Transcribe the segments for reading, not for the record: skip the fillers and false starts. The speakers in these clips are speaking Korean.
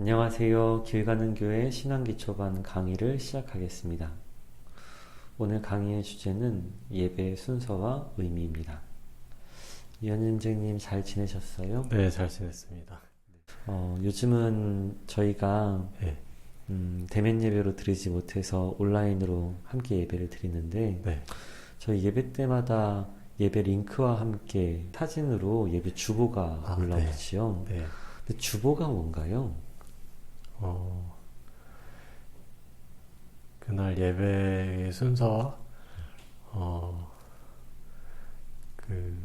안녕하세요. 길 가는 교회 신앙기초반 강의를 시작하겠습니다. 오늘 강의의 주제는 예배 순서와 의미입니다. 이현윤재님 잘 지내셨어요? 네, 잘 지냈습니다. 요즘은 저희가 네, 대면 예배로 드리지 못해서 온라인으로 함께 예배를 드리는데 네. 저희 예배 때마다 예배 링크와 함께 사진으로 예배 주보가 네, 올라오지요. 네. 근데 주보가 뭔가요? 어, 그날 예배의 순서와, 어, 그,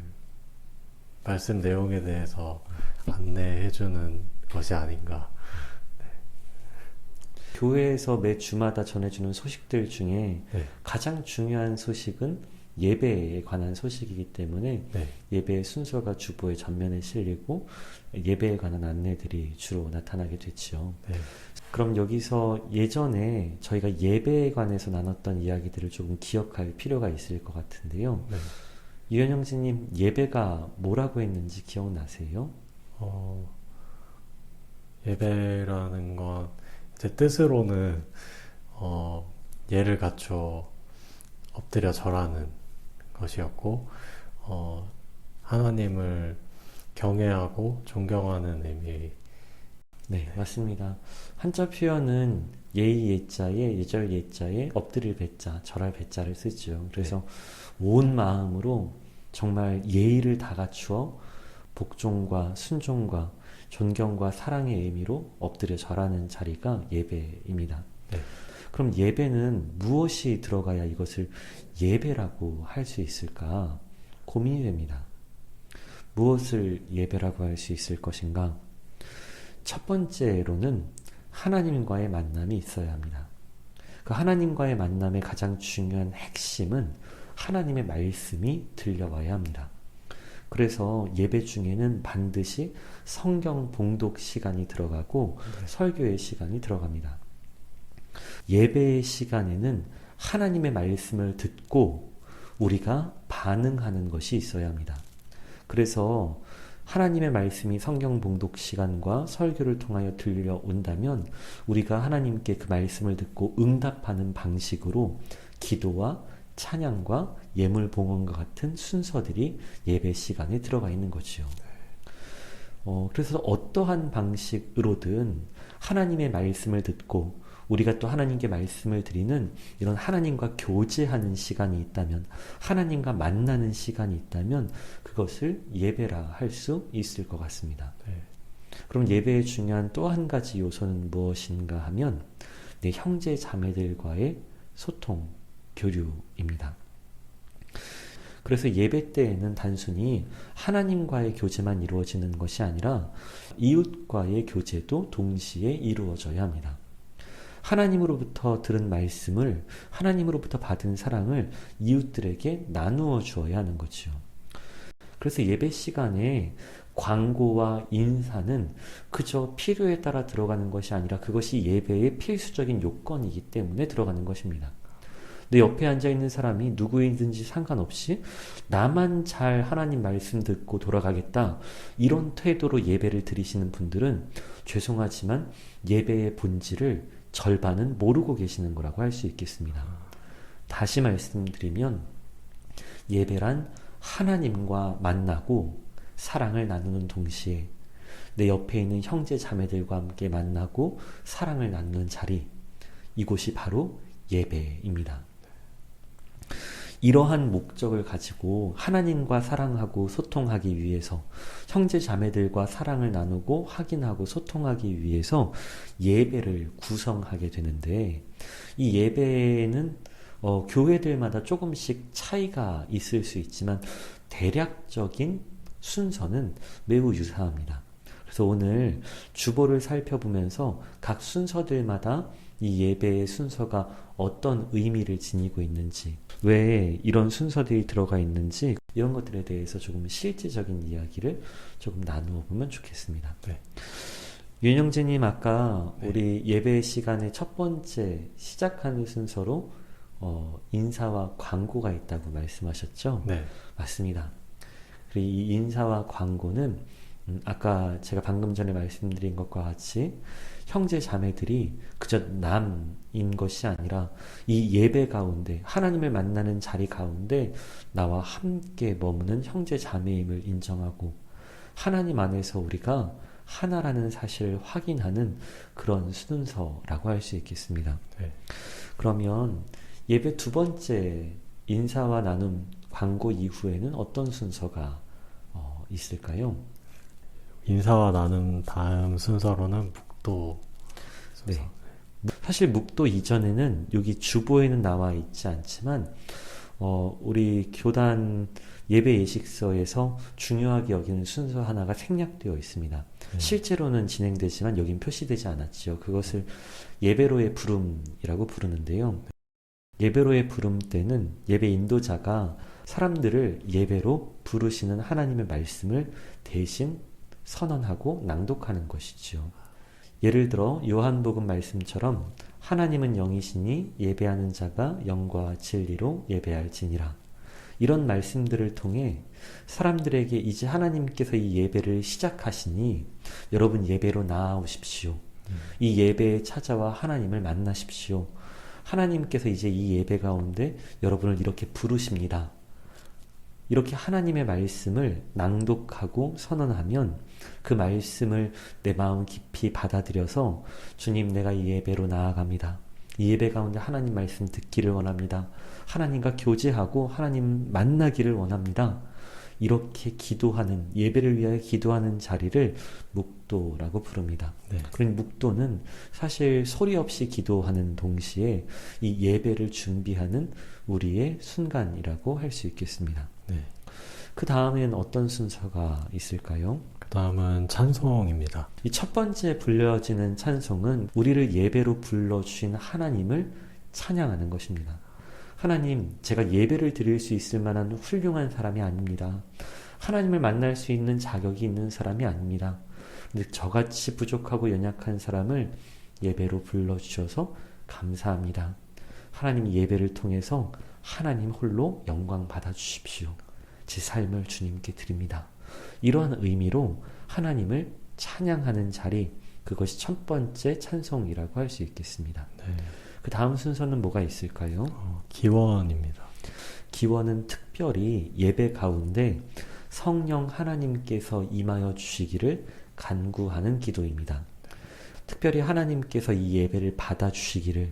말씀 내용에 대해서 안내해주는 것이 아닌가. 교회에서 매 주마다 전해주는 소식들 중에 네, 가장 중요한 소식은 예배에 관한 소식이기 때문에 네, 예배의 순서가 주보의 전면에 실리고 예배에 관한 안내들이 주로 나타나게 됐죠. 네. 그럼 여기서 예전에 저희가 예배에 관해서 나눴던 이야기들을 조금 기억할 필요가 있을 것 같은데요. 네. 유현영지님, 예배가 뭐라고 했는지 기억나세요? 어, 예배라는 건, 제 뜻으로는, 예를 갖춰 엎드려 절하는 것이었고, 어, 하나님을 경외하고 존경하는 의미. 네, 맞습니다. 한자 표현은 예의 예자에 예절 예자에 엎드릴 배자, 절할 배자를 쓰죠. 네, 그래서 온 마음으로 정말 예의를 다 갖추어 복종과 순종과 존경과 사랑의 의미로 엎드려 절하는 자리가 예배입니다. 네. 그럼 예배는 무엇이 들어가야 이것을 예배라고 할 수 있을까? 고민이 됩니다. 무엇을 예배라고 할 수 있을 것인가? 첫 번째로는 하나님과의 만남이 있어야 합니다. 그 하나님과의 만남의 가장 중요한 핵심은 하나님의 말씀이 들려와야 합니다. 그래서 예배 중에는 반드시 성경 봉독 시간이 들어가고 설교의 시간이 들어갑니다. 예배의 시간에는 하나님의 말씀을 듣고 우리가 반응하는 것이 있어야 합니다. 그래서 하나님의 말씀이 성경 봉독 시간과 설교를 통하여 들려온다면 우리가 하나님께 그 말씀을 듣고 응답하는 방식으로 기도와 찬양과 예물 봉헌과 같은 순서들이 예배 시간에 들어가 있는 거지요. 그래서 어떠한 방식으로든 하나님의 말씀을 듣고 우리가 또 하나님께 말씀을 드리는 이런 하나님과 교제하는 시간이 있다면, 하나님과 만나는 시간이 있다면 그것을 예배라 할 수 있을 것 같습니다. 네. 그럼 예배의 중요한 또 한 가지 요소는 무엇인가 하면 내 형제 자매들과의 소통, 교류입니다. 그래서 예배 때에는 단순히 하나님과의 교제만 이루어지는 것이 아니라 이웃과의 교제도 동시에 이루어져야 합니다. 하나님으로부터 들은 말씀을, 하나님으로부터 받은 사랑을 이웃들에게 나누어 주어야 하는 거죠. 그래서 예배 시간에 광고와 인사는 그저 필요에 따라 들어가는 것이 아니라 그것이 예배의 필수적인 요건이기 때문에 들어가는 것입니다. 내 옆에 앉아있는 사람이 누구이든지 상관없이 나만 잘 하나님 말씀 듣고 돌아가겠다, 이런 태도로 예배를 드리시는 분들은 죄송하지만 예배의 본질을 절반은 모르고 계시는 거라고 할 수 있겠습니다. 다시 말씀드리면 예배란 하나님과 만나고 사랑을 나누는 동시에 내 옆에 있는 형제 자매들과 함께 만나고 사랑을 나누는 자리, 이곳이 바로 예배입니다. 이러한 목적을 가지고 하나님과 사랑하고 소통하기 위해서, 형제 자매들과 사랑을 나누고 확인하고 소통하기 위해서 예배를 구성하게 되는데, 이 예배는 교회들마다 조금씩 차이가 있을 수 있지만 대략적인 순서는 매우 유사합니다. 그래서 오늘 주보를 살펴보면서 각 순서들마다 이 예배의 순서가 어떤 의미를 지니고 있는지, 왜 이런 순서들이 들어가 있는지, 이런 것들에 대해서 조금 실질적인 이야기를 조금 나누어 보면 좋겠습니다. 네. 윤영재님, 아까 네. 우리 예배 시간의 첫 번째 시작하는 순서로 인사와 광고가 있다고 말씀하셨죠? 네. 맞습니다. 그리고 이 인사와 광고는 아까 제가 방금 전에 말씀드린 것과 같이 형제 자매들이 그저 남인 것이 아니라 이 예배 가운데 하나님을 만나는 자리 가운데 나와 함께 머무는 형제 자매임을 인정하고 하나님 안에서 우리가 하나라는 사실을 확인하는 그런 순서라고 할 수 있겠습니다. 네. 그러면 예배 두 번째 인사와 나눔 광고 이후에는 어떤 순서가 있을까요? 인사와 나눔 다음 순서로는 묵도 순서. 네. 사실 묵도 이전에는 여기 주보에는 나와 있지 않지만 우리 교단 예배 예식서에서 중요하게 여기는 순서 하나가 생략되어 있습니다. 실제로는 진행되지만 여긴 표시되지 않았지요. 그것을 예배로의 부름이라고 부르는데요. 예배로의 부름 때는 예배 인도자가 사람들을 예배로 부르시는 하나님의 말씀을 대신 선언하고 낭독하는 것이지요. 예를 들어 요한복음 말씀처럼 하나님은 영이시니 예배하는 자가 영과 진리로 예배할지니라. 이런 말씀들을 통해 사람들에게 이제 하나님께서 이 예배를 시작하시니 여러분 예배로 나아오십시오. 이 예배에 찾아와 하나님을 만나십시오. 하나님께서 이제 이 예배 가운데 여러분을 이렇게 부르십니다. 이렇게 하나님의 말씀을 낭독하고 선언하면 그 말씀을 내 마음 깊이 받아들여서 주님 내가 이 예배로 나아갑니다. 이 예배 가운데 하나님 말씀 듣기를 원합니다. 하나님과 교제하고 하나님 만나기를 원합니다. 이렇게 기도하는 예배를 위하여 기도하는 자리를 묵도라고 부릅니다. 네. 그런 묵도는 사실 소리 없이 기도하는 동시에 이 예배를 준비하는 우리의 순간이라고 할 수 있겠습니다. 네. 그 다음엔 어떤 순서가 있을까요? 그 다음은 찬송입니다. 이 첫 번째 불려지는 찬송은 우리를 예배로 불러주신 하나님을 찬양하는 것입니다. 하나님, 제가 예배를 드릴 수 있을 만한 훌륭한 사람이 아닙니다. 하나님을 만날 수 있는 자격이 있는 사람이 아닙니다. 근데 저같이 부족하고 연약한 사람을 예배로 불러주셔서 감사합니다. 하나님 예배를 통해서 하나님 홀로 영광 받아주십시오. 제 삶을 주님께 드립니다. 이러한 의미로 하나님을 찬양하는 자리, 그것이 첫 번째 찬송이라고 할 수 있겠습니다. 네. 그 다음 순서는 뭐가 있을까요? 기원입니다. 기원은 특별히 예배 가운데 성령 하나님께서 임하여 주시기를 간구하는 기도입니다. 특별히 하나님께서 이 예배를 받아주시기를,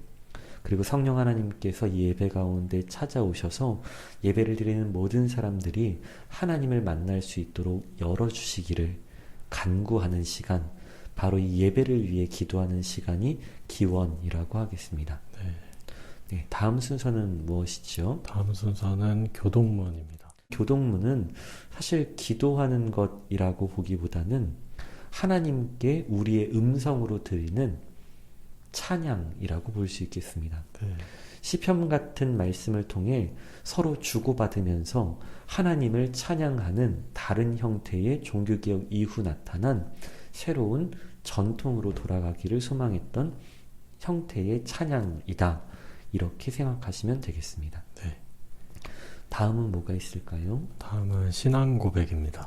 그리고 성령 하나님께서 이 예배 가운데 찾아오셔서 예배를 드리는 모든 사람들이 하나님을 만날 수 있도록 열어주시기를 간구하는 시간, 바로 이 예배를 위해 기도하는 시간이 기원이라고 하겠습니다. 네. 네, 다음 순서는 무엇이죠? 다음 순서는 교동문입니다. 교동문은 사실 기도하는 것이라고 보기보다는 하나님께 우리의 음성으로 드리는 찬양이라고 볼 수 있겠습니다. 네. 시편 같은 말씀을 통해 서로 주고받으면서 하나님을 찬양하는 다른 형태의 종교개혁 이후 나타난 새로운 전통으로 돌아가기를 소망했던 형태의 찬양이다. 이렇게 생각하시면 되겠습니다. 네. 다음은 뭐가 있을까요? 다음은 신앙 고백입니다.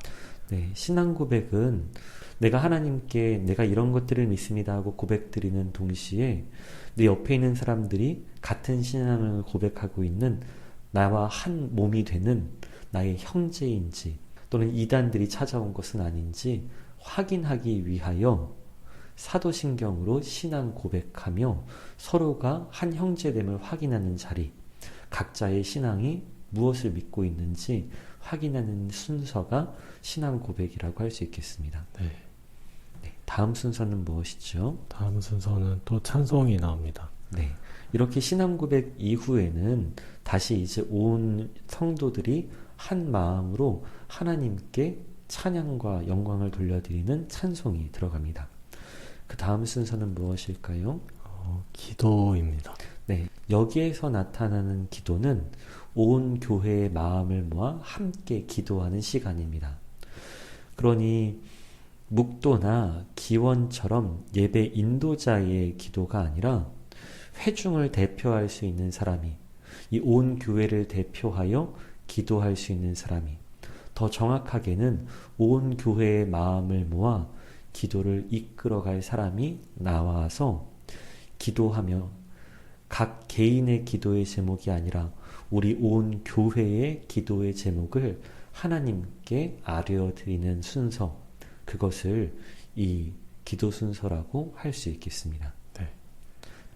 네, 신앙 고백은 내가 하나님께 내가 이런 것들을 믿습니다 하고 고백드리는 동시에 내 옆에 있는 사람들이 같은 신앙을 고백하고 있는 나와 한 몸이 되는 나의 형제인지 또는 이단들이 찾아온 것은 아닌지 확인하기 위하여 사도신경으로 신앙 고백하며 서로가 한 형제됨을 확인하는 자리, 각자의 신앙이 무엇을 믿고 있는지 확인하는 순서가 신앙 고백이라고 할 수 있겠습니다. 네. 네, 다음 순서는 무엇이죠? 다음 순서는 또 찬송이 나옵니다. 네, 이렇게 신앙 고백 이후에는 다시 이제 온 성도들이 한 마음으로 하나님께 찬양과 영광을 돌려드리는 찬송이 들어갑니다. 그 다음 순서는 무엇일까요? 기도입니다. 네, 여기에서 나타나는 기도는 온 교회의 마음을 모아 함께 기도하는 시간입니다. 그러니 묵도나 기원처럼 예배 인도자의 기도가 아니라 회중을 대표할 수 있는 사람이, 이 온 교회를 대표하여 기도할 수 있는 사람이, 더 정확하게는 온 교회의 마음을 모아 기도를 이끌어갈 사람이 나와서 기도하며 각 개인의 기도의 제목이 아니라 우리 온 교회의 기도의 제목을 하나님께 아뢰어드리는 순서, 그것을 이 기도 순서라고 할 수 있겠습니다. 네.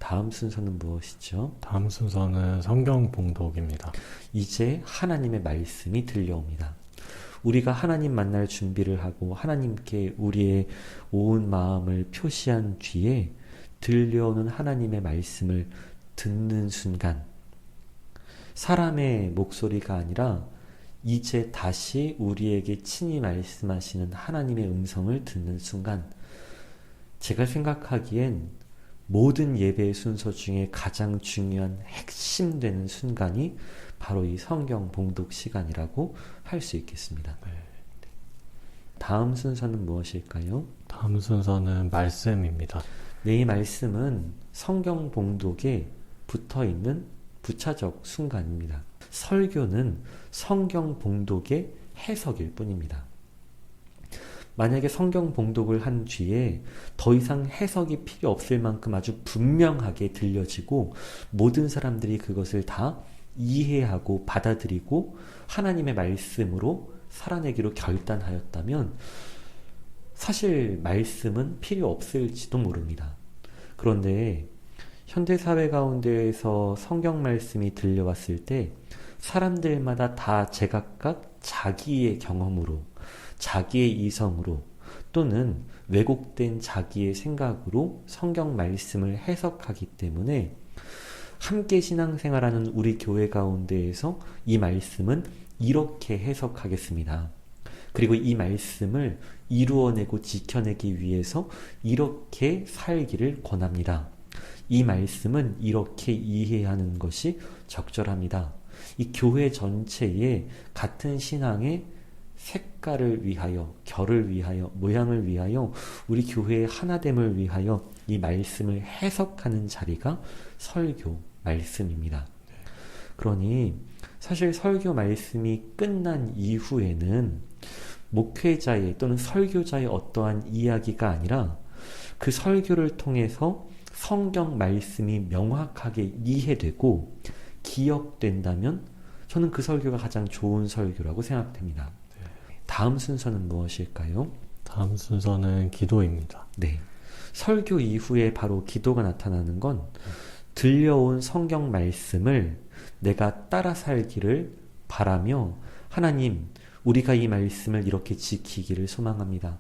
다음 순서는 무엇이죠? 다음 순서는 성경 봉독입니다. 이제 하나님의 말씀이 들려옵니다. 우리가 하나님 만날 준비를 하고 하나님께 우리의 온 마음을 표시한 뒤에 들려오는 하나님의 말씀을 듣는 순간, 사람의 목소리가 아니라 이제 다시 우리에게 친히 말씀하시는 하나님의 음성을 듣는 순간, 제가 생각하기엔 모든 예배의 순서 중에 가장 중요한 핵심되는 순간이 바로 이 성경 봉독 시간이라고 할 수 있겠습니다. 네. 다음 순서는 무엇일까요? 다음 순서는 말씀입니다. 네, 이 말씀은 성경 봉독에 붙어있는 부차적 순간입니다. 설교는 성경 봉독의 해석일 뿐입니다. 만약에 성경 봉독을 한 뒤에 더 이상 해석이 필요 없을 만큼 아주 분명하게 들려지고 모든 사람들이 그것을 다 이해하고 받아들이고 하나님의 말씀으로 살아내기로 결단하였다면 사실 말씀은 필요 없을지도 모릅니다. 그런데 현대사회 가운데에서 성경 말씀이 들려왔을 때 사람들마다 다 제각각 자기의 경험으로, 자기의 이성으로 또는 왜곡된 자기의 생각으로 성경 말씀을 해석하기 때문에 함께 신앙생활하는 우리 교회 가운데에서 이 말씀은 이렇게 해석하겠습니다. 그리고 이 말씀을 이루어내고 지켜내기 위해서 이렇게 살기를 권합니다. 이 말씀은 이렇게 이해하는 것이 적절합니다. 이 교회 전체에 같은 신앙의 색깔을 위하여, 결을 위하여, 모양을 위하여, 우리 교회의 하나됨을 위하여 이 말씀을 해석하는 자리가 설교 말씀입니다. 그러니 사실 설교 말씀이 끝난 이후에는 목회자의 또는 설교자의 어떠한 이야기가 아니라 그 설교를 통해서 성경 말씀이 명확하게 이해되고 기억된다면 저는 그 설교가 가장 좋은 설교라고 생각됩니다. 다음 순서는 무엇일까요? 다음 순서는 기도입니다. 네. 설교 이후에 바로 기도가 나타나는 건 들려온 성경 말씀을 내가 따라 살기를 바라며 하나님, 우리가 이 말씀을 이렇게 지키기를 소망합니다.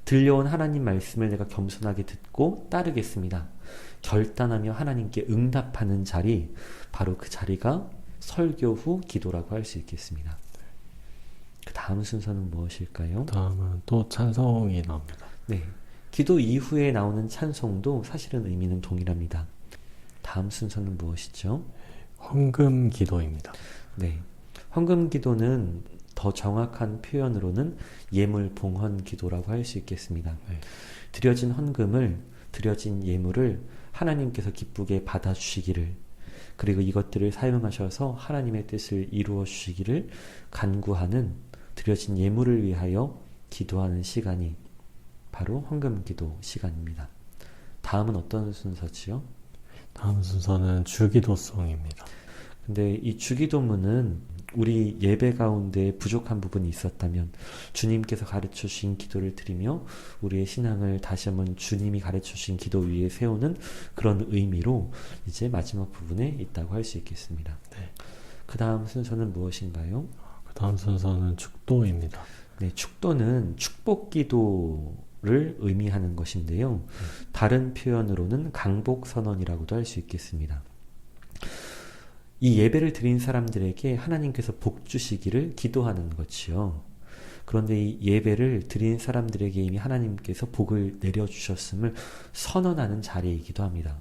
들려온 하나님 말씀을 내가 겸손하게 듣고 따르겠습니다. 결단하며 하나님께 응답하는 자리, 바로 그 자리가 설교 후 기도라고 할 수 있겠습니다. 그 다음 순서는 무엇일까요? 다음은 또 찬송이 나옵니다. 네. 기도 이후에 나오는 찬송도 사실은 의미는 동일합니다. 다음 순서는 무엇이죠? 헌금 기도입니다. 네. 헌금 기도는 더 정확한 표현으로는 예물 봉헌 기도라고 할 수 있겠습니다. 네. 드려진 헌금을, 드려진 예물을 하나님께서 기쁘게 받아주시기를, 그리고 이것들을 사용하셔서 하나님의 뜻을 이루어 주시기를 간구하는, 드려진 예물을 위하여 기도하는 시간이 바로 헌금 기도 시간입니다. 다음은 어떤 순서지요? 다음 순서는 주기도송입니다. 근데 이 주기도문은 우리 예배 가운데 부족한 부분이 있었다면 주님께서 가르쳐 주신 기도를 드리며 우리의 신앙을 다시 한번 주님이 가르쳐 주신 기도 위에 세우는 그런 의미로 이제 마지막 부분에 있다고 할 수 있겠습니다. 네. 그 다음 순서는 무엇인가요? 그 다음 순서는 축도입니다. 네, 축도는 축복 기도를 의미하는 것인데요. 다른 표현으로는 강복 선언이라고도 할 수 있겠습니다. 이 예배를 드린 사람들에게 하나님께서 복 주시기를 기도하는 것이요. 그런데 이 예배를 드린 사람들에게 이미 하나님께서 복을 내려주셨음을 선언하는 자리이기도 합니다.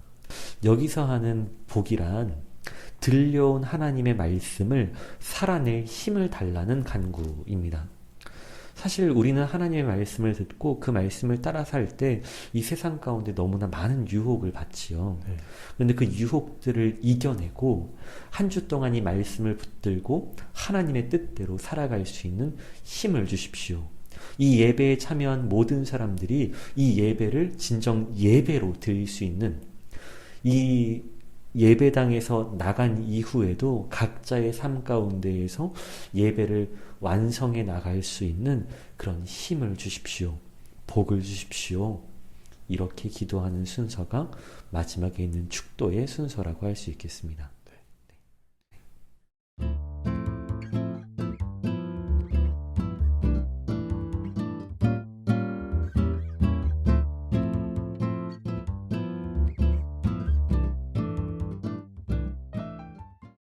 여기서 하는 복이란 들려온 하나님의 말씀을 살아낼 힘을 달라는 간구입니다. 사실 우리는 하나님의 말씀을 듣고 그 말씀을 따라 살 때 이 세상 가운데 너무나 많은 유혹을 받지요. 네. 그런데 그 유혹들을 이겨내고 한 주 동안 이 말씀을 붙들고 하나님의 뜻대로 살아갈 수 있는 힘을 주십시오. 이 예배에 참여한 모든 사람들이 이 예배를 진정 예배로 드릴 수 있는, 이 예배당에서 나간 이후에도 각자의 삶 가운데에서 예배를 완성해 나갈 수 있는 그런 힘을 주십시오. 복을 주십시오. 이렇게 기도하는 순서가 마지막에 있는 축도의 순서라고 할 수 있겠습니다.